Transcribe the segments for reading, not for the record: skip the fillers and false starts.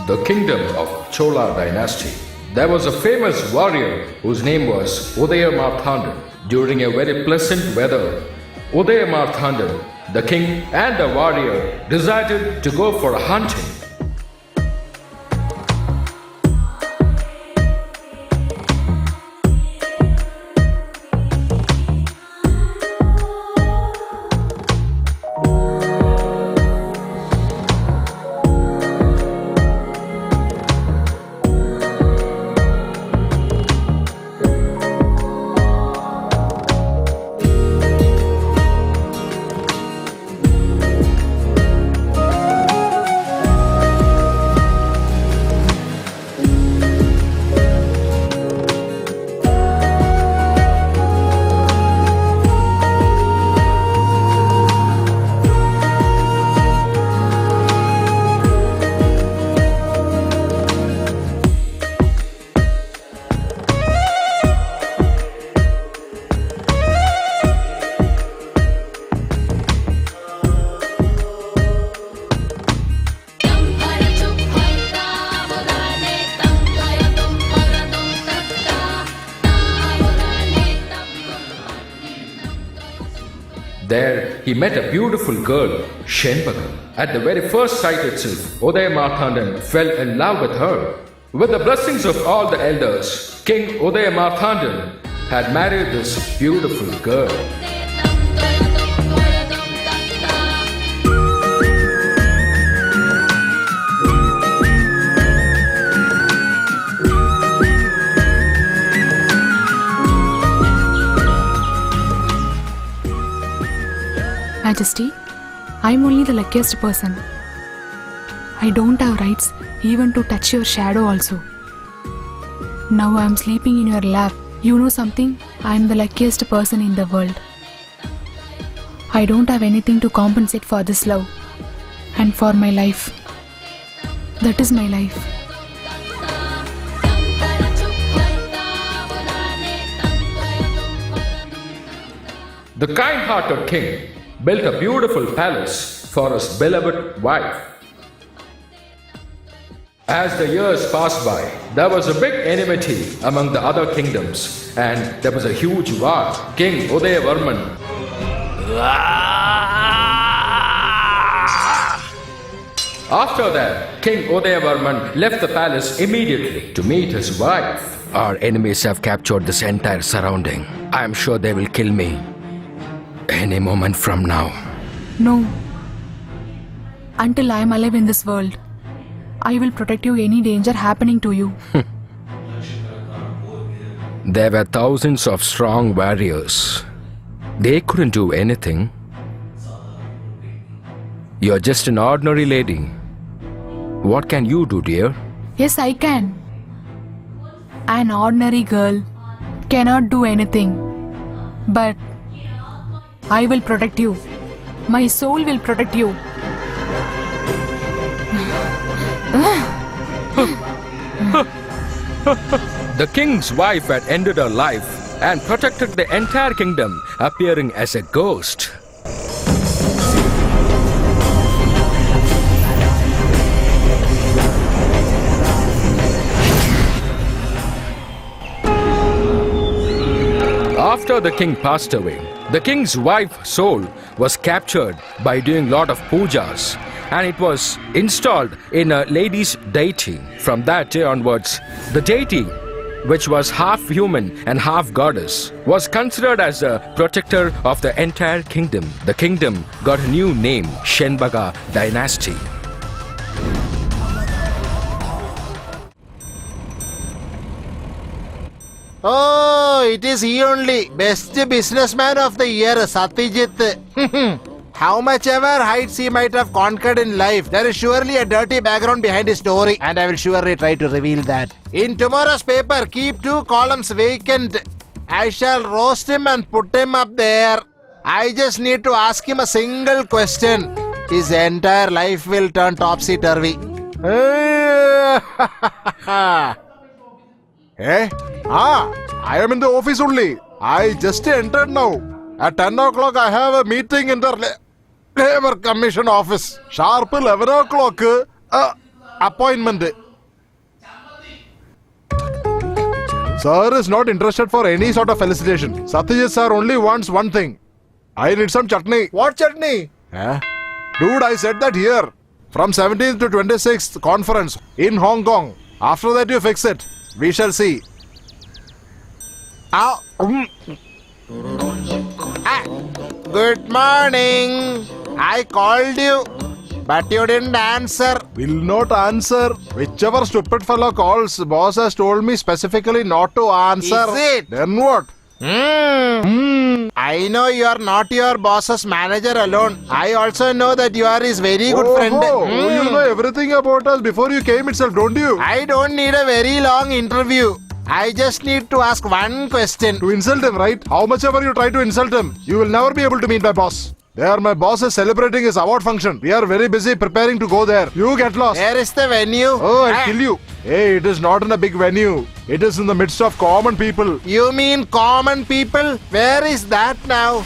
the kingdom of Chola dynasty. There was a famous warrior whose name was Udayamarthandan. During a very pleasant weather, Udayamarthandan, the king and the warrior, decided to go for hunting. There he met a beautiful girl, Shenbaga. At the very first sight itself, Udayamarthandan fell in love with her. With the blessings of all the elders, King Udayamarthandan had married this beautiful girl. Majesty, I'm only the luckiest person. I don't have rights even to touch your shadow also. Now I'm sleeping in your lap. You know something? I'm the luckiest person in the world. I don't have anything to compensate for this love and for my life. That is my life. The kind-hearted king built a beautiful palace for his beloved wife. As the years passed by, there was a big enmity among the other kingdoms, and there was a huge war. King Udayavarman After that, King Udayavarman left the palace immediately to meet his wife. Our enemies have captured this entire surrounding. I am sure they will kill me any moment from now. No. Until I am alive in this world, I will protect you any danger happening to you. There were thousands of strong warriors. They couldn't do anything. You're just an ordinary lady. What can you do, dear? Yes, I can. An ordinary girl cannot do anything. But I will protect you. My soul will protect you. The king's wife had ended her life and protected the entire kingdom, appearing as a ghost. After the king passed away, the king's wife's soul was captured by doing lot of pujas, and it was installed in a lady's deity. From that day onwards, the deity, which was half human and half goddess, was considered as the protector of the entire kingdom. The kingdom got a new name, Shenbaga dynasty. Oh, it is he only. Best businessman of the year, Satyajit. How much ever heights he might have conquered in life, there is surely a dirty background behind his story, and I will surely try to reveal that. In tomorrow's paper, keep 2 columns vacant. I shall roast him and put him up there. I just need to ask him a single question. His entire life will turn topsy-turvy. Eh? I am in the office only. I just entered now. At 10 o'clock I have a meeting in the Labour Commission office. Sharp 11 o'clock. appointment. Sir is not interested for any sort of felicitation. Satyajit sir only wants one thing. I need some chutney. What chutney? Eh? Dude, I said that here. From 17th to 26th conference in Hong Kong. After that you fix it. We shall see. Ah, good morning. I called you, but you didn't answer. Will not answer. Whichever stupid fellow calls, boss has told me specifically not to answer. Is it? Then what? I know you are not your boss's manager alone. I also know that you are his very good friend. You know everything about us before you came itself, don't you? I don't need a very long interview. I just need to ask one question. To insult him, right? How much ever you try to insult him, you will never be able to meet my boss. There, my boss is celebrating his award function. We are very busy preparing to go there. You get lost. Where is the venue? Oh, I'll kill you. Hey, it is not in a big venue. It is in the midst of common people. You mean common people? Where is that now?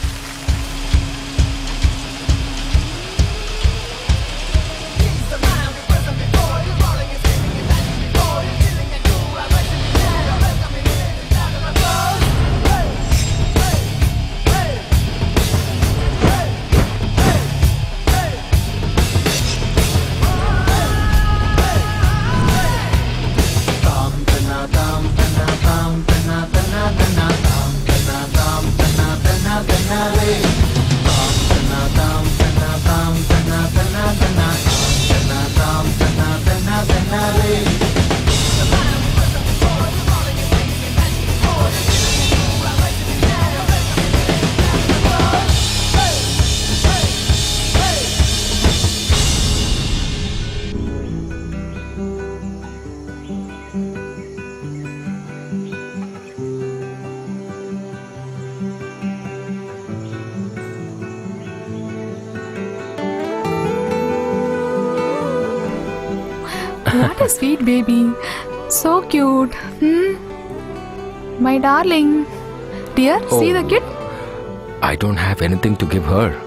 What a sweet baby. So cute. My darling. Dear, see the kid? I don't have anything to give her.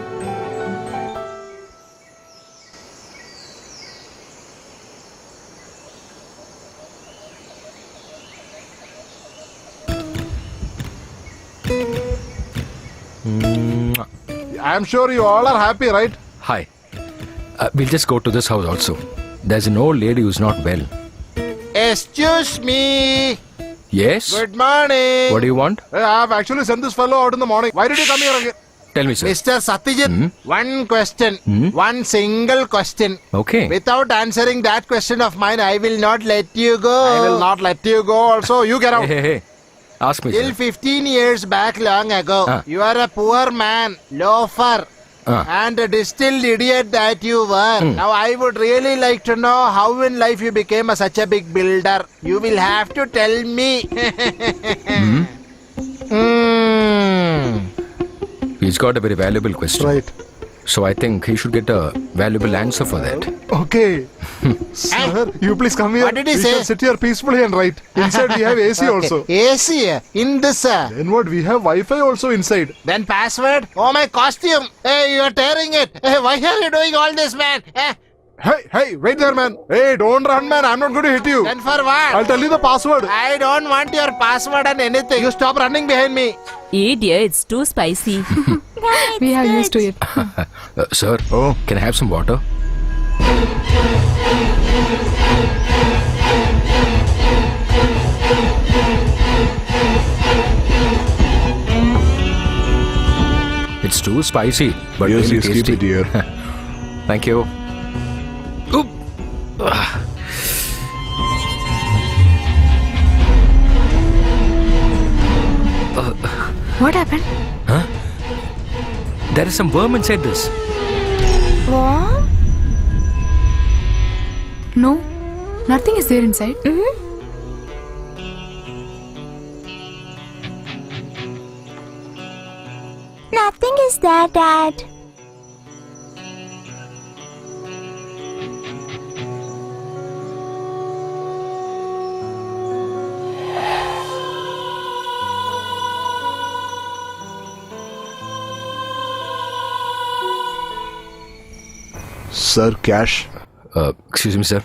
I am sure you all are happy, right? Hi. We'll just go to this house also. There's an old lady who's not well. Excuse me. Yes? Good morning. What do you want? Hey, I have actually sent this fellow out in the morning. Why did you come here again? Tell me, sir. Mr. Satyajit, one question. One single question. Okay. Without answering that question of mine, I will not let you go. I will not let you go also. You get out. Hey. Ask me, Till sir. 15 years back long ago, you are a poor man, loafer, and a distilled idiot that you were. Now I would really like to know how in life you became such a big builder. You will have to tell me. He's got a very valuable question. Right. So I think he should get a valuable answer for that. Okay. Sir, you please come here. What did he we say? shall sit here peacefully and write. Inside we have AC also. AC in this. Then what? We have Wi-Fi also inside. Then password? Oh, my costume. Hey, you are tearing it. Hey, why are you doing all this, man? Hey, wait there, man. Hey, don't run, man. I'm not going to hit you. Then for what? I'll tell you the password. I don't want your password and anything. You stop running behind me. Dear, it's too spicy. We are used to it. Sir, Oh. can I have some water? It's too spicy, but really tasty. dear. Thank you. Oop. What happened? There is some worm inside this. What? No, nothing is there inside. Nothing is there, Dad. Sir, cash. Excuse me, sir.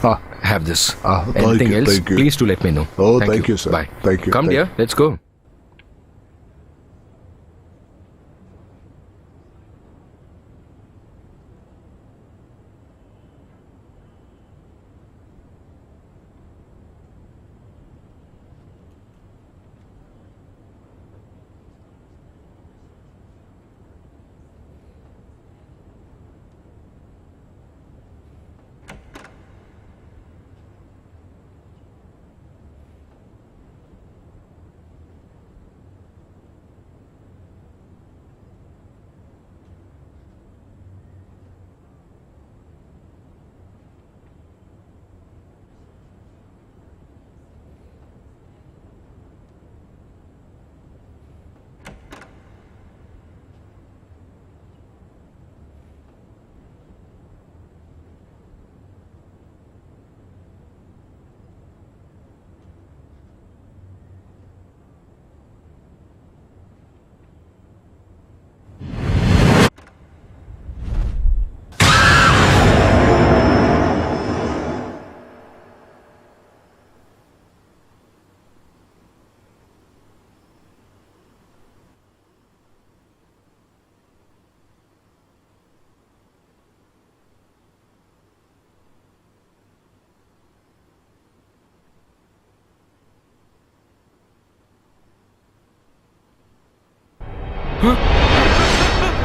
Ah. Have this. Thank Anything you, else? thank you. Please do let me know. Oh, thank you, sir. Bye. Thank you, Come, thank dear. Let's go.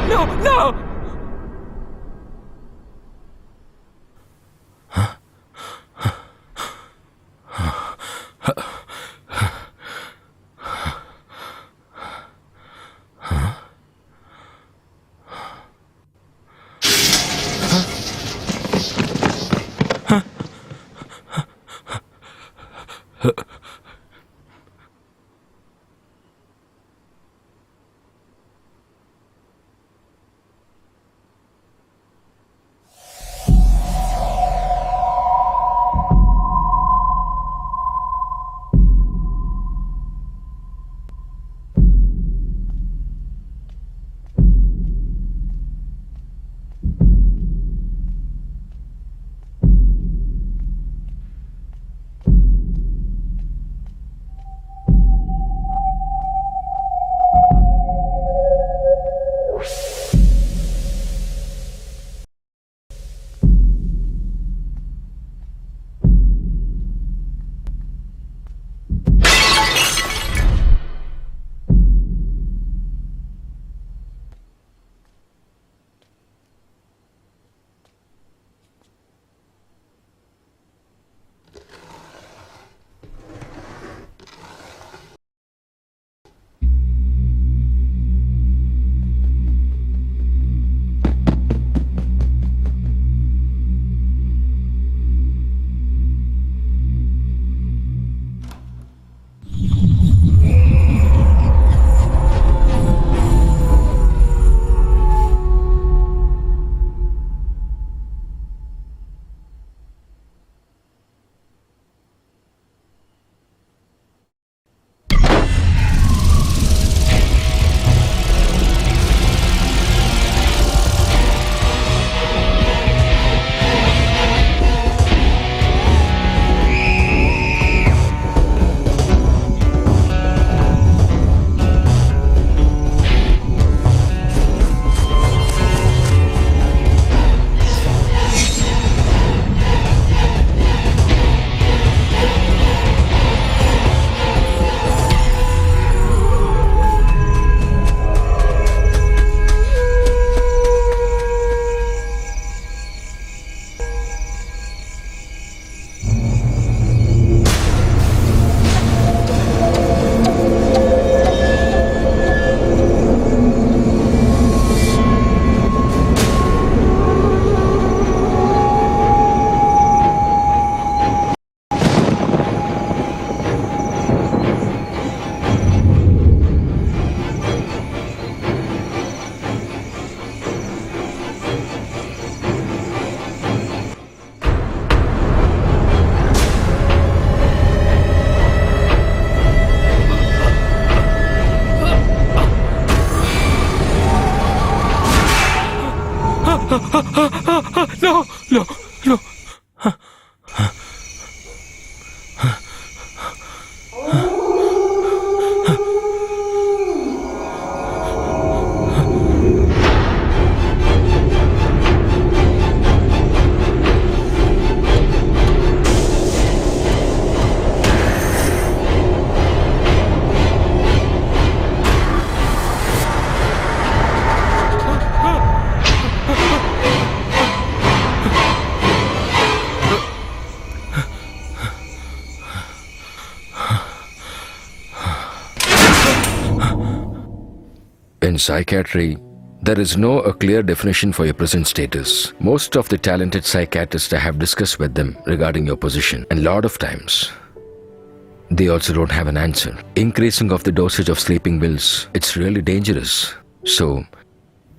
No, no! No, no, no. In psychiatry, there is no a clear definition for your present status. Most of the talented psychiatrists I have discussed with them regarding your position, and lot of times, they also don't have an answer. Increasing of the dosage of sleeping pills, it's really dangerous. So,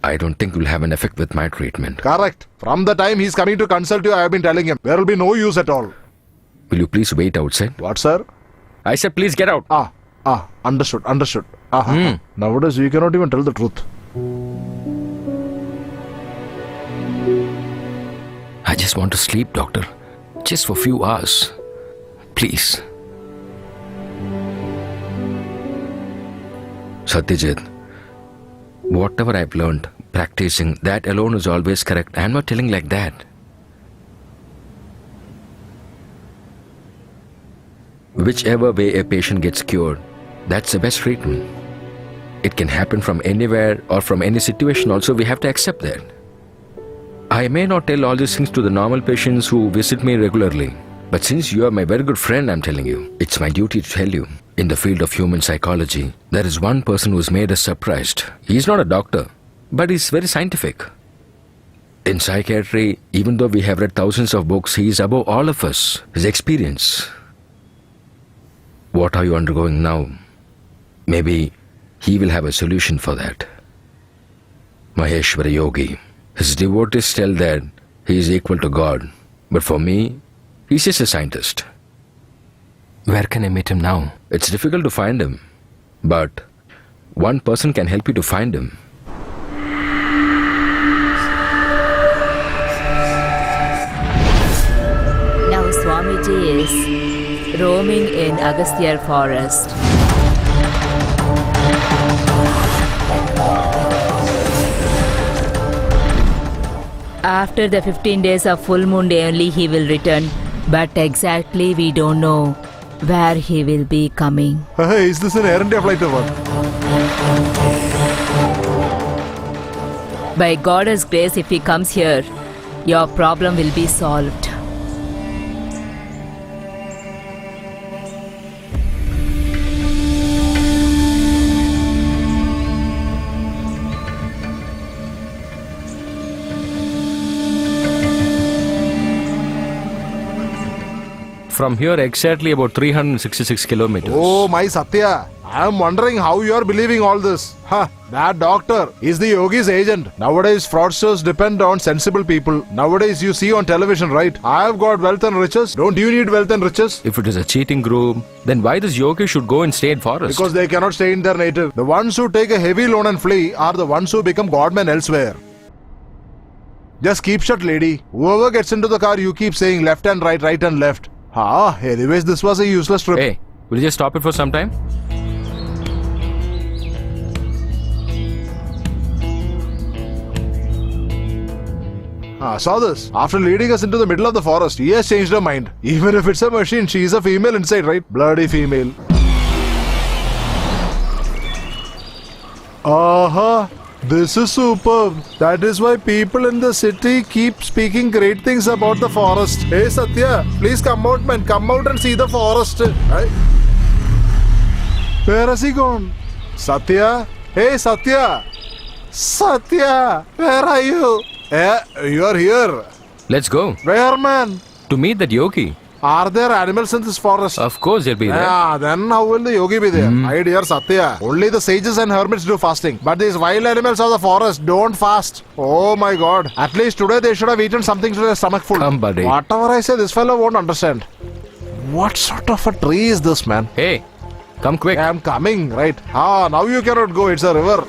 I don't think it will have an effect with my treatment. Correct. From the time he's coming to consult you, I have been telling him, there will be no use at all. Will you please wait outside? What, sir? I said please get out. Understood. Nowadays, you cannot even tell the truth. I just want to sleep, doctor. Just for a few hours. Please. Satyajit, whatever I've learned, practicing, that alone is always correct. I'm not telling like that. Whichever way a patient gets cured, that's the best treatment. It can happen from anywhere or from any situation also, we have to accept that. I may not tell all these things to the normal patients who visit me regularly, but since you are my very good friend, I'm telling you, it's my duty to tell you. In the field of human psychology, there is one person who's made us surprised. He's not a doctor, but he's very scientific. In psychiatry, even though we have read thousands of books, he is above all of us. His experience. What are you undergoing now? Maybe he will have a solution for that. Maheshwara Yogi. His devotees tell that he is equal to God. But for me, he's just a scientist. Where can I meet him now? It's difficult to find him. But one person can help you to find him. Now Swamiji is roaming in Agasthyar forest. After the 15 days of full moon day only he will return. But exactly we don't know where he will be coming. Hey, is this an errand of light over? By God's grace, if he comes here, your problem will be solved. From here, exactly about 366 kilometers. Oh, my Satya. I am wondering how you are believing all this. That doctor is the yogi's agent. Nowadays, fraudsters depend on sensible people. Nowadays, you see on television, right? I have got wealth and riches. Don't you need wealth and riches? If it is a cheating group, then why this yogi should go and stay in forest? Because they cannot stay in their native. The ones who take a heavy loan and flee are the ones who become godmen elsewhere. Just keep shut, lady. Whoever gets into the car, you keep saying left and right, right and left. Anyways, this was a useless trip. Hey, will you just stop it for some time? Saw this. After leading us into the middle of the forest, he has changed her mind. Even if it's a machine, she is a female inside, right? Bloody female. This is superb. That is why people in the city keep speaking great things about the forest. Hey Satya, please come out, man. Come out and see the forest. Where has he gone? Satya? Hey Satya! Satya! Where are you? You are here. Let's go. Where, man? To meet that yogi. Are there animals in this forest? Of course they'll be there. Then how will the yogi be there? My dear Satya, only the sages and hermits do fasting. But these wild animals of the forest don't fast. Oh my God. At least today they should have eaten something to their stomach full. Come, buddy. Whatever I say, this fellow won't understand. What sort of a tree is this, man? Hey, come quick. I'm coming, right? Now you cannot go. It's a river.